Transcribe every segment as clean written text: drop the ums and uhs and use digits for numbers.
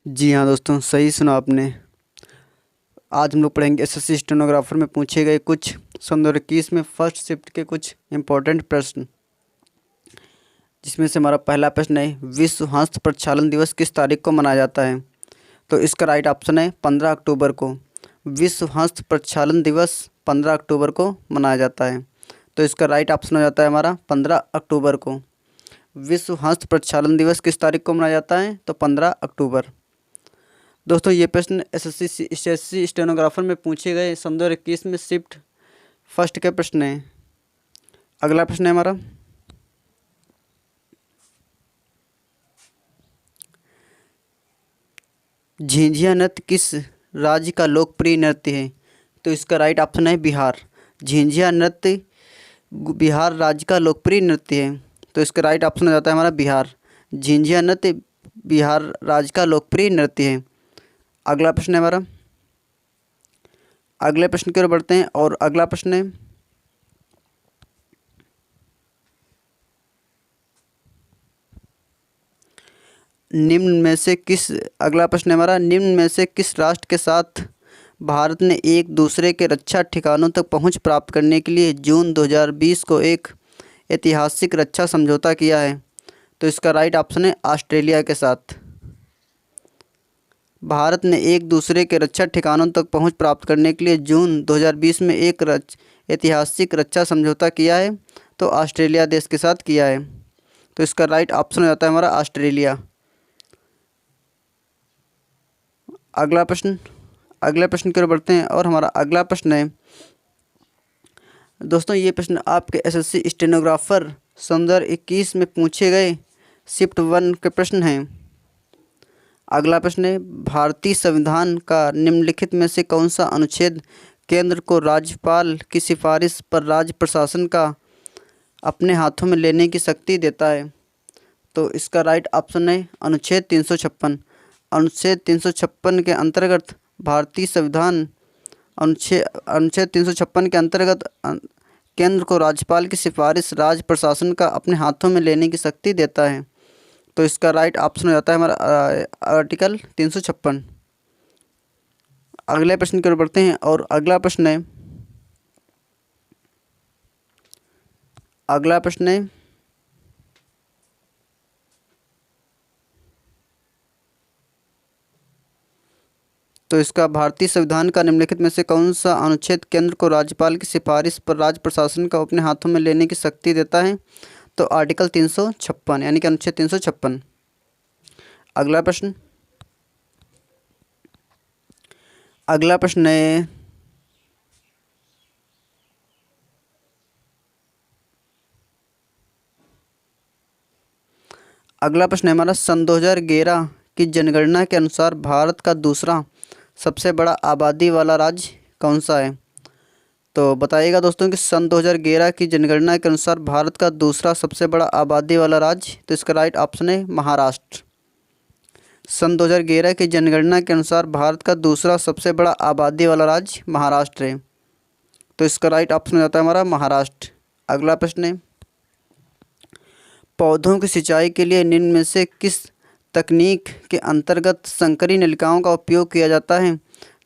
जी हाँ दोस्तों, सही सुना आपने। आज हम लोग पढ़ेंगे एसएससी स्टेनोग्राफर में पूछे गए कुछ सन 2021 में फर्स्ट शिफ्ट के कुछ इम्पोर्टेंट प्रश्न, जिसमें से हमारा पहला प्रश्न है, विश्व हस्त प्रक्षालन दिवस किस तारीख को मनाया जाता है? तो इसका राइट ऑप्शन है 15 अक्टूबर को। विश्व हस्त प्रक्षालन दिवस 15 अक्टूबर को मनाया जाता है। तो इसका राइट ऑप्शन हो जाता है हमारा 15 अक्टूबर को। विश्व हस्त प्रक्षालन दिवस किस तारीख को मनाया जाता है? तो 15 अक्टूबर। दोस्तों ये प्रश्न एसएससी स्टेनोग्राफर में पूछे गए सन 2021 में शिफ्ट फर्स्ट के प्रश्न हैं। अगला प्रश्न है हमारा, झिंझिया नृत्य किस राज्य का लोकप्रिय नृत्य है? तो इसका राइट ऑप्शन है बिहार। झिंझिया नृत्य बिहार राज्य का लोकप्रिय नृत्य है। तो इसका राइट ऑप्शन हो जाता है हमारा बिहार। झिंझिया नृत्य बिहार राज्य का लोकप्रिय नृत्य है। अगला प्रश्न है हमारा, अगले प्रश्न की ओर बढ़ते हैं और अगला प्रश्न है, निम्न में से किस अगला प्रश्न है हमारा, निम्न में से किस राष्ट्र के साथ भारत ने एक दूसरे के रक्षा ठिकानों तक पहुंच प्राप्त करने के लिए जून 2020 को एक ऐतिहासिक रक्षा समझौता किया है? तो इसका राइट ऑप्शन है ऑस्ट्रेलिया के साथ। भारत ने एक दूसरे के रक्षा ठिकानों तक पहुंच प्राप्त करने के लिए जून 2020 में एक ऐतिहासिक रक्षा समझौता किया है। तो ऑस्ट्रेलिया देश के साथ किया है। तो इसका राइट ऑप्शन हो जाता है हमारा ऑस्ट्रेलिया। अगला प्रश्न, अगले प्रश्न की ओर बढ़ते हैं और हमारा अगला प्रश्न है, दोस्तों ये प्रश्न आपके एसएससी स्टेनोग्राफर सन 2021 में पूछे गए शिफ्ट 1 के प्रश्न हैं। अगला प्रश्न है, भारतीय संविधान का निम्नलिखित में से कौन सा अनुच्छेद केंद्र को राज्यपाल की सिफारिश पर राज्य प्रशासन का अपने हाथों में लेने की शक्ति देता है? तो इसका राइट ऑप्शन है अनुच्छेद 356। अनुच्छेद 356 के अंतर्गत भारतीय संविधान अनुच्छेद 356 के अंतर्गत केंद्र को राज्यपाल की सिफारिश राज्य प्रशासन का अपने हाथों में लेने की शक्ति देता है। तो इसका राइट ऑप्शन हो जाता है हमारा आर्टिकल 356। अगले प्रश्न की ओर बढ़ते हैं और अगला प्रश्न है, अगला प्रश्न है, तो इसका भारतीय संविधान का निम्नलिखित में से कौन सा अनुच्छेद केंद्र को राज्यपाल की सिफारिश पर राज्य प्रशासन का अपने हाथों में लेने की शक्ति देता है? तो आर्टिकल 356 यानी कि अनुच्छेद 356। अगला प्रश्न, अगला प्रश्न है, अगला प्रश्न है हमारा, सन 2011 की जनगणना के अनुसार भारत का दूसरा सबसे बड़ा आबादी वाला राज्य कौन सा है? तो बताइएगा दोस्तों कि सन 2011 की जनगणना के अनुसार भारत का दूसरा सबसे बड़ा आबादी वाला राज्य, तो इसका राइट ऑप्शन है महाराष्ट्र। सन 2011 की जनगणना के अनुसार भारत का दूसरा सबसे बड़ा आबादी वाला राज्य महाराष्ट्र है। तो इसका राइट ऑप्शन हो जाता है हमारा महाराष्ट्र। अगला प्रश्न है, पौधों की सिंचाई के लिए निम्न में से किस तकनीक के अंतर्गत संकरी नलिकाओं का उपयोग किया जाता है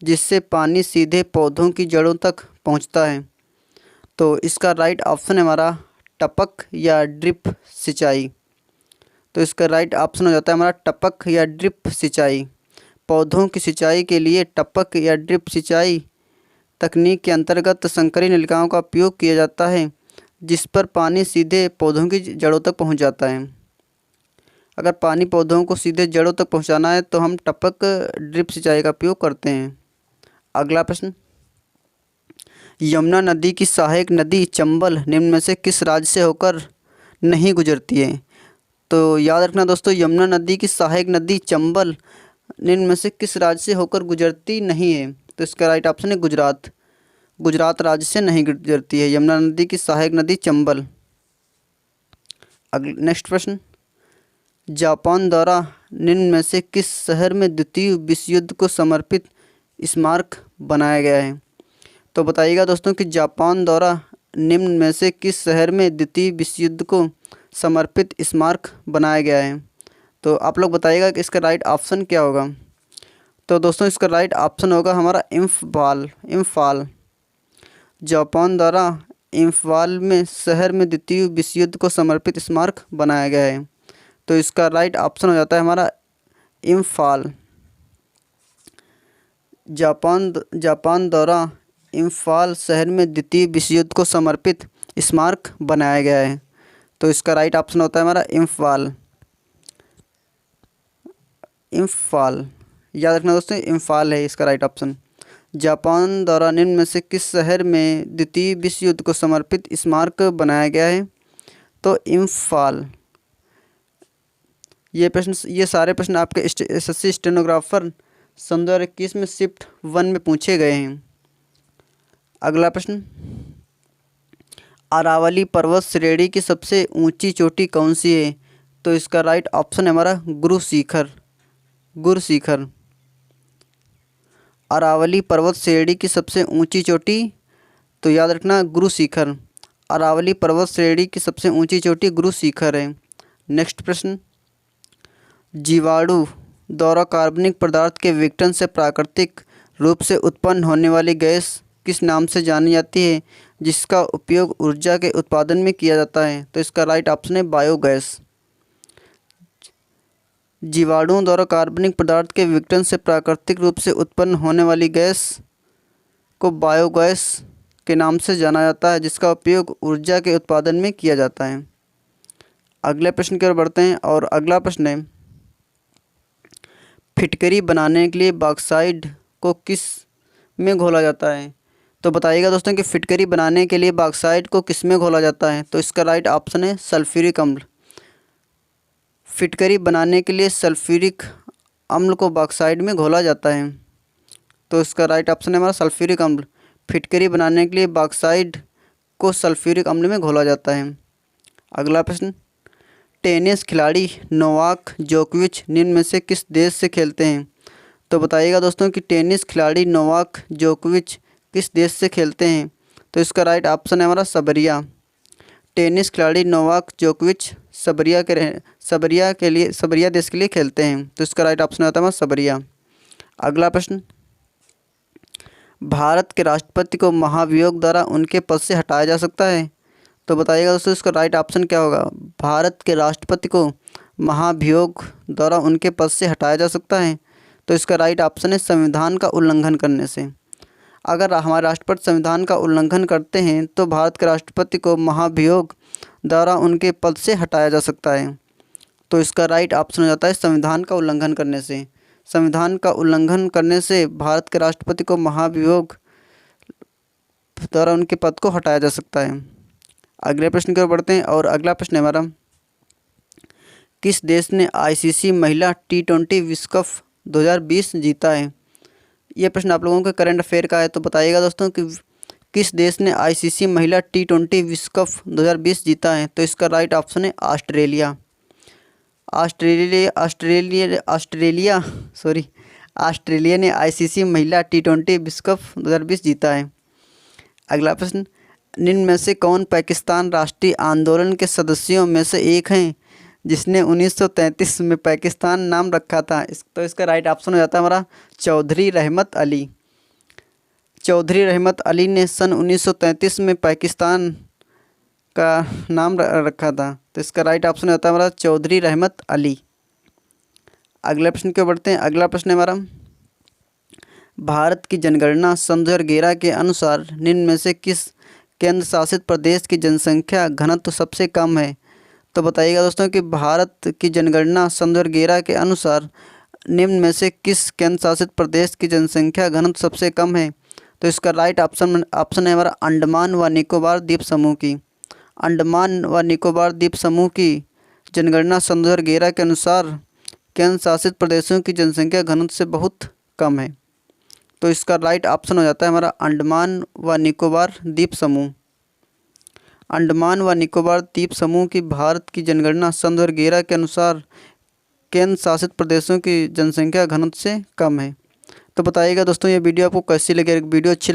जिससे पानी सीधे पौधों की जड़ों तक पहुंचता है? तो इसका राइट ऑप्शन है हमारा टपक या ड्रिप सिंचाई। तो इसका राइट ऑप्शन हो जाता है हमारा टपक या ड्रिप सिंचाई। पौधों की सिंचाई के लिए टपक या ड्रिप सिंचाई तकनीक के अंतर्गत संकरी नलिकाओं का उपयोग किया जाता है जिस पर पानी सीधे पौधों की जड़ों तक पहुंच जाता है। अगर पानी पौधों को सीधे जड़ों तक पहुंचाना है तो हम टपक ड्रिप सिंचाई का उपयोग करते हैं। अगला प्रश्न, यमुना नदी की सहायक नदी चंबल निम्न में से किस राज्य से होकर नहीं गुजरती है? तो याद रखना दोस्तों, यमुना नदी की सहायक नदी चंबल निम्न में से किस राज्य से होकर गुजरती नहीं है? तो इसका राइट ऑप्शन है गुजरात। गुजरात राज्य से नहीं गुजरती है यमुना नदी की सहायक नदी चंबल। नेक्स्ट प्रश्न, जापान द्वारा निम्न में से किस शहर में द्वितीय विश्व युद्ध को समर्पित स्मारक बनाया गया है? तो बताइएगा दोस्तों कि जापान द्वारा निम्न में से किस शहर में द्वितीय विश्व युद्ध को समर्पित स्मारक बनाया गया है? तो आप लोग बताइएगा कि इसका राइट ऑप्शन क्या होगा। तो दोस्तों इसका राइट ऑप्शन होगा हमारा इम्फाल। जापान द्वारा इम्फाल में शहर में द्वितीय विश्व युद्ध को समर्पित स्मारक बनाया गया है। तो इसका राइट ऑप्शन हो जाता है हमारा इम्फाल। जापान द्वारा इम्फाल शहर में द्वितीय विश्व युद्ध को समर्पित स्मारक बनाया गया है। तो इसका राइट ऑप्शन होता है हमारा इम्फाल। याद रखना दोस्तों, इम्फाल है इसका राइट ऑप्शन। जापान द्वारा निम्न में से किस शहर में द्वितीय विश्व युद्ध को समर्पित स्मारक बनाया गया है? तो इम्फाल। ये सारे प्रश्न आपके SSC स्टेनोग्राफर सन 2021 में शिफ्ट 1 में पूछे गए हैं। अगला प्रश्न, अरावली पर्वत श्रेणी की सबसे ऊंची चोटी कौन सी है? तो इसका राइट ऑप्शन है हमारा गुरशिखर। अरावली पर्वत श्रेणी की सबसे ऊंची चोटी, तो याद रखना गुरशिखर। अरावली पर्वत श्रेणी की सबसे ऊंची चोटी गुरशिखर है। नेक्स्ट प्रश्न, जीवाणु द्वारा कार्बनिक पदार्थ के विघटन से प्राकृतिक रूप से उत्पन्न होने वाली गैस किस नाम से जानी जाती है, जिसका उपयोग ऊर्जा के उत्पादन में किया जाता है? तो इसका राइट ऑप्शन है बायोगैस। जीवाणुओं द्वारा कार्बनिक पदार्थ के विघटन से प्राकृतिक रूप से उत्पन्न होने वाली गैस को बायोगैस के नाम से जाना जाता है, जिसका उपयोग ऊर्जा के उत्पादन में किया जाता है। अगले प्रश्न की ओर बढ़ते हैं और अगला प्रश्न है, फिटकरी बनाने के लिए बॉक्साइट को किस में घोला जाता है? तो बताइएगा दोस्तों कि फिटकरी बनाने के लिए बॉक्साइट को किस में घोला जाता है? तो इसका राइट ऑप्शन है सल्फ्यूरिक अम्ल। फिटकरी बनाने के लिए सल्फ्यूरिक अम्ल को बॉक्साइट में घोला जाता है। तो इसका राइट ऑप्शन है हमारा सल्फ्यूरिक अम्ल। फिटकरी बनाने के लिए बॉक्साइट को सल्फ्यूरिक अम्ल में घोला जाता है। अगला प्रश्न, टेनिस खिलाड़ी नोवाक जोकोविच निम्न में से किस देश से खेलते हैं? तो बताइएगा दोस्तों कि टेनिस खिलाड़ी नोवाक जोकोविच किस देश से खेलते हैं? तो इसका राइट ऑप्शन है हमारा सर्बिया। टेनिस खिलाड़ी नोवाक जोकोविच सर्बिया देश के लिए खेलते हैं। तो इसका राइट ऑप्शन आता है हमारा सर्बिया। अगला प्रश्न, भारत के राष्ट्रपति को महाभियोग द्वारा उनके पद से हटाया जा सकता है? तो बताइएगा दोस्तों इसका राइट ऑप्शन क्या होगा। भारत के राष्ट्रपति को महाभियोग द्वारा उनके पद से हटाया जा सकता है। तो इसका राइट ऑप्शन है संविधान का उल्लंघन करने से। अगर हमारे राष्ट्रपति संविधान का उल्लंघन करते हैं तो भारत के राष्ट्रपति को महाभियोग द्वारा उनके पद से हटाया जा सकता है। तो इसका राइट ऑप्शन हो जाता है संविधान का उल्लंघन करने से। संविधान का उल्लंघन करने से भारत के राष्ट्रपति को महाभियोग द्वारा उनके पद को हटाया जा सकता है। अगले प्रश्न की ओर बढ़ते हैं और अगला प्रश्न है हमारा, किस देश ने ICC महिला T20 विश्व कप 2020 जीता है? यह प्रश्न आप लोगों के करंट अफेयर का है। तो बताइएगा दोस्तों कि किस देश ने ICC महिला T20 विश्व कप 2020 जीता है? तो इसका राइट ऑप्शन है ऑस्ट्रेलिया ने ICC महिला T20 विश्व कप 2020 जीता है। अगला प्रश्न, निम्न में से कौन पाकिस्तान राष्ट्रीय आंदोलन के सदस्यों में से एक हैं जिसने 1933 में पाकिस्तान नाम रखा था? तो इसका राइट ऑप्शन हो जाता है हमारा चौधरी रहमत अली। चौधरी रहमत अली ने सन 1933 में पाकिस्तान का नाम रखा था। तो इसका राइट ऑप्शन होता है हमारा चौधरी रहमत अली। अगले प्रश्न की ओर बढ़ते हैं। अगला प्रश्न है हमारा, भारत की जनगणना सन 2011 के अनुसार निम्न में से किस केंद्र शासित प्रदेश की जनसंख्या घनत्व सबसे कम है? तो बताइएगा दोस्तों कि भारत की जनगणना सन 2011 के अनुसार निम्न में से किस केंद्र शासित प्रदेश की जनसंख्या घनत्व सबसे कम है? तो इसका राइट ऑप्शन है हमारा अंडमान व निकोबार द्वीप समूह की। अंडमान व निकोबार द्वीप समूह की जनगणना सन 2011 के अनुसार केंद्र शासित प्रदेशों की जनसंख्या घनत्व से बहुत कम है। तो इसका राइट ऑप्शन हो जाता है हमारा अंडमान व निकोबार द्वीप समूह। अंडमान व निकोबार द्वीप समूह की भारत की जनगणना सन 2011 के अनुसार केंद्र शासित प्रदेशों की जनसंख्या घनत्व से कम है। तो बताइएगा दोस्तों ये वीडियो आपको कैसी लगी। वीडियो अच्छी